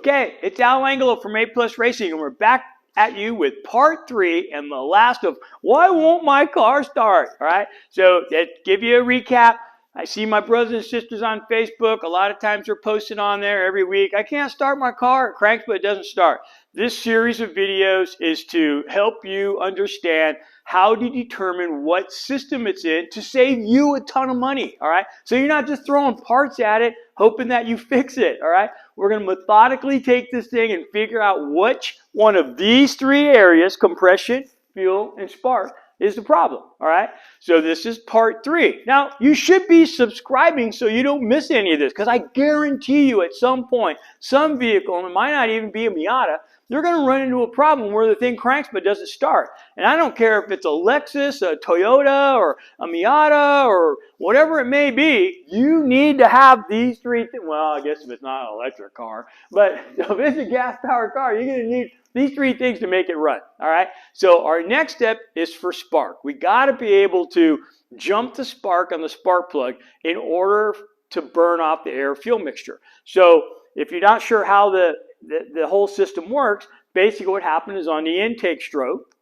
Okay, it's Al Angelo from A Plus Racing, and we're back at you with part 3 and the last of why won't my car start? All right, so to give you a recap, I see my brothers and sisters on Facebook. A lot of times they're posting on there every week. I can't start my car. It cranks, but it doesn't start. This series of videos is to help you understand how to determine what system it's in to save you a ton of money, all right? So you're not just throwing parts at it, hoping that you fix it, all right? We're going to methodically take this thing and figure out which one of these 3 areas, compression, fuel, and spark, is the problem, all right? So this is part 3. Now, you should be subscribing so you don't miss any of this, because I guarantee you at some point, some vehicle, and it might not even be a Miata, you're going to run into a problem where the thing cranks but doesn't start. And I don't care if it's a Lexus, a Toyota, or a Miata, or whatever it may be, you need to have these 3 things. Well, I guess if it's not an electric car, but if it's a gas-powered car, you're going to need these 3 things to make it run, all right? So our next step is for spark. We got to be able to jump the spark on the spark plug in order to burn off the air-fuel mixture. So if you're not sure how the whole system works, basically what happens is on the intake stroke,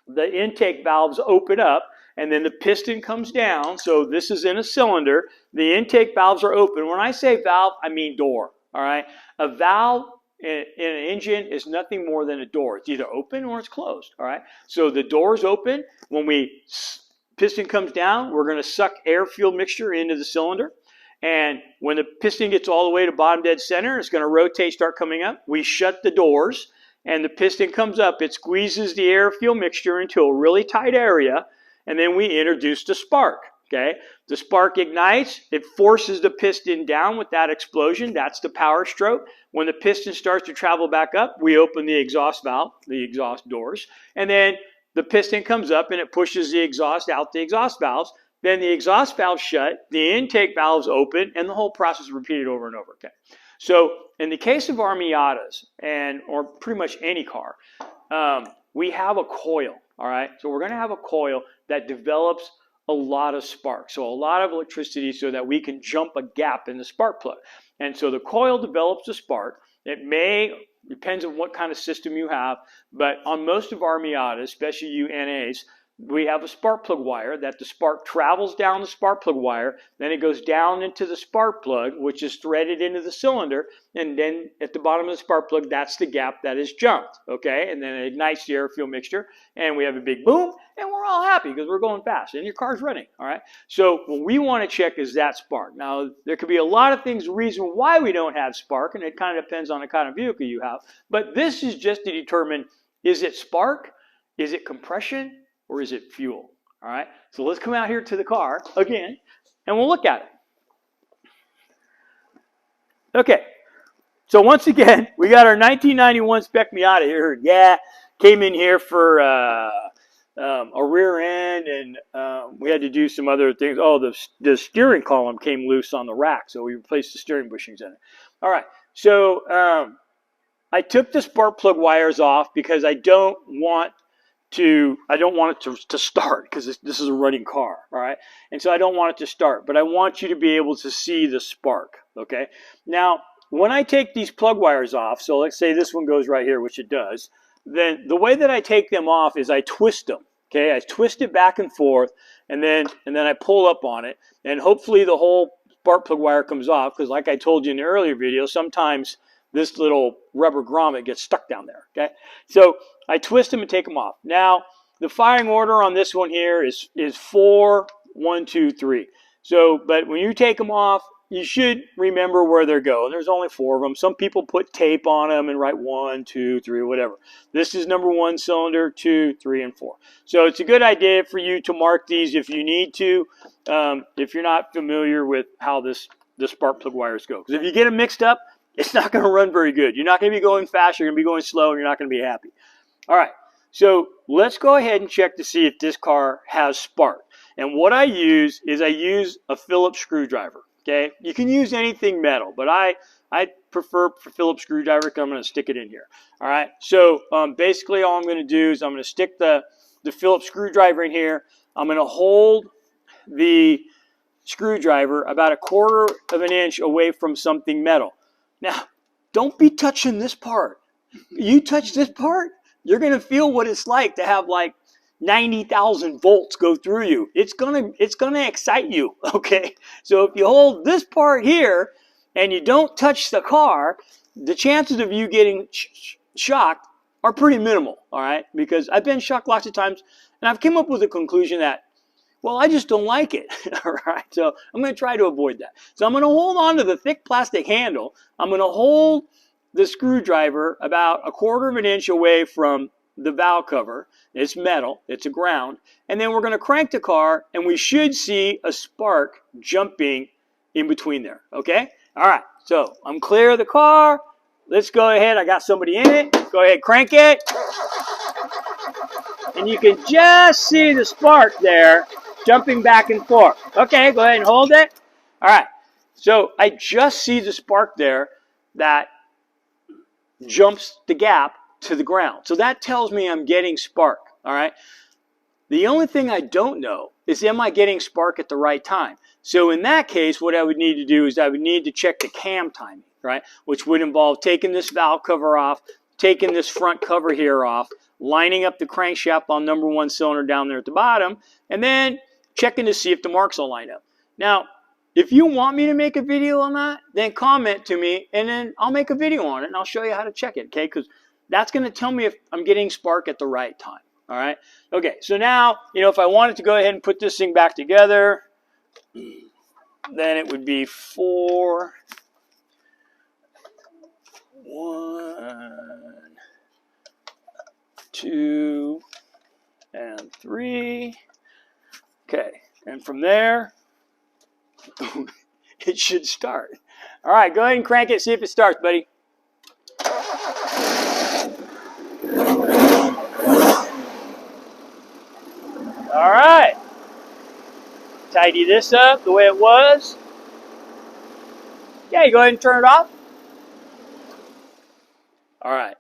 the intake valves open up, and then the piston comes down. So this is in a cylinder. The intake valves are open. When I say valve, I mean door, all right? A valve in an engine is nothing more than a door. It's either open or it's closed, all right? So the door is open. When piston comes down, we're going to suck air-fuel mixture into the cylinder. And when the piston gets all the way to bottom dead center, it's going to rotate, start coming up. We shut the doors, and the piston comes up. It squeezes the air-fuel mixture into a really tight area, and then we introduce the spark. Okay, the spark ignites. It forces the piston down with that explosion. That's the power stroke. When the piston starts to travel back up, we open the exhaust valve, the exhaust doors, and then the piston comes up and it pushes the exhaust out the exhaust valves. Then the exhaust valves shut, the intake valves open, and the whole process is repeated over and over. Okay, so in the case of our Miatas or pretty much any car, we have a coil. All right, so we're going to have a coil that develops a lot of spark, so a lot of electricity, so that we can jump a gap in the spark plug. And so the coil develops a spark. It depends on what kind of system you have, but on most of our Miatas, especially you NAs, we have a spark plug wire that the spark travels down the spark plug wire, then it goes down into the spark plug, which is threaded into the cylinder, and then at the bottom of the spark plug, that's the gap that is jumped, okay? And then it ignites the air-fuel mixture, and we have a big boom, and we're all happy because we're going fast, and your car's running, all right? So what we want to check is that spark. Now, there could be a lot of things, reason why we don't have spark, and it kind of depends on the kind of vehicle you have, but this is just to determine, is it spark, is it compression, or is it fuel? All right, so let's come out here to the car again, and we'll look at it. Okay, so once again, we got our 1991 Spec Miata here. Yeah, came in here for a rear end, and we had to do some other things. Oh, the steering column came loose on the rack, so we replaced the steering bushings in it. All right, so I took the spark plug wires off because I don't want it to start, because this is a running car, all right? And so I don't want it to start, but I want you to be able to see the spark, okay? Now, when I take these plug wires off, so let's say this one goes right here, which it does, then the way that I take them off is I twist them, okay? I twist it back and forth, and then I pull up on it, and hopefully the whole spark plug wire comes off, because like I told you in the earlier video, sometimes this little rubber grommet gets stuck down there, okay? So I twist them and take them off. Now, the firing order on this one here is 4, 1, 2, 3. So, but when you take them off, you should remember where they're going. There's only 4 of them. Some people put tape on them and write 1, 2, 3, whatever. This is number 1 cylinder, 2, 3, and 4. So it's a good idea for you to mark these if you need to, if you're not familiar with how the spark plug wires go. Because if you get them mixed up, it's not going to run very good. You're not going to be going fast. You're going to be going slow, and you're not going to be happy. All right, so let's go ahead and check to see if this car has spark. And what I use is a Phillips screwdriver, okay? You can use anything metal, but I prefer Phillips screwdriver because I'm going to stick it in here. All right, so basically all I'm going to do is I'm going to stick the Phillips screwdriver in here. I'm going to hold the screwdriver about 1/4 of an inch away from something metal. Now, don't be touching this part. You touch this part, you're going to feel what it's like to have like 90,000 volts go through you. It's going to excite you, okay? So if you hold this part here and you don't touch the car, the chances of you getting shocked are pretty minimal, all right? Because I've been shocked lots of times, and I've come up with a conclusion that, well, I just don't like it, all right? So I'm going to try to avoid that. So I'm going to hold on to the thick plastic handle. I'm going to hold the screwdriver about 1/4 of an inch away from the valve cover. It's metal, it's a ground. And then we're going to crank the car, and we should see a spark jumping in between there, okay? All right, so I'm clear of the car. Let's go ahead. I got somebody in it. Go ahead, crank it. And you can just see the spark there jumping back and forth. Okay, go ahead and hold it. All right, so I just see the spark there that jumps the gap to the ground. So that tells me I'm getting spark, all right? The only thing I don't know is, am I getting spark at the right time? So in that case, what I would need to do is I would need to check the cam timing, right? Which would involve taking this valve cover off, taking this front cover here off, lining up the crankshaft on number 1 cylinder down there at the bottom, and then checking to see if the marks will line up. Now, if you want me to make a video on that, then comment to me, and then I'll make a video on it, and I'll show you how to check it, okay? Because that's going to tell me if I'm getting spark at the right time, all right? Okay, so now, if I wanted to go ahead and put this thing back together, then it would be 4, 1, 2, and 3. Okay, and from there, it should start. All right, go ahead and crank it, see if it starts, buddy. All right. Tidy this up the way it was. Okay, go ahead and turn it off. All right.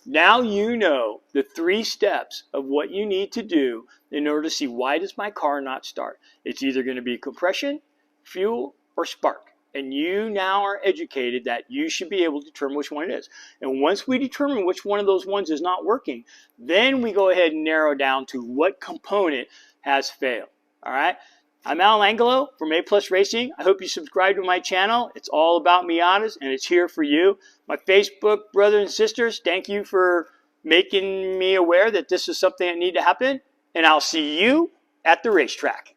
Now you know the 3 steps of what you need to do in order to see, why does my car not start? It's either going to be compression, fuel, or spark. And you now are educated that you should be able to determine which one it is. And once we determine which one of those ones is not working, then we go ahead and narrow down to what component has failed. All right? I'm Al Angelo from A Plus Racing. I hope you subscribe to my channel. It's all about Miatas, and it's here for you. My Facebook brothers and sisters, thank you for making me aware that this is something that needs to happen. And I'll see you at the racetrack.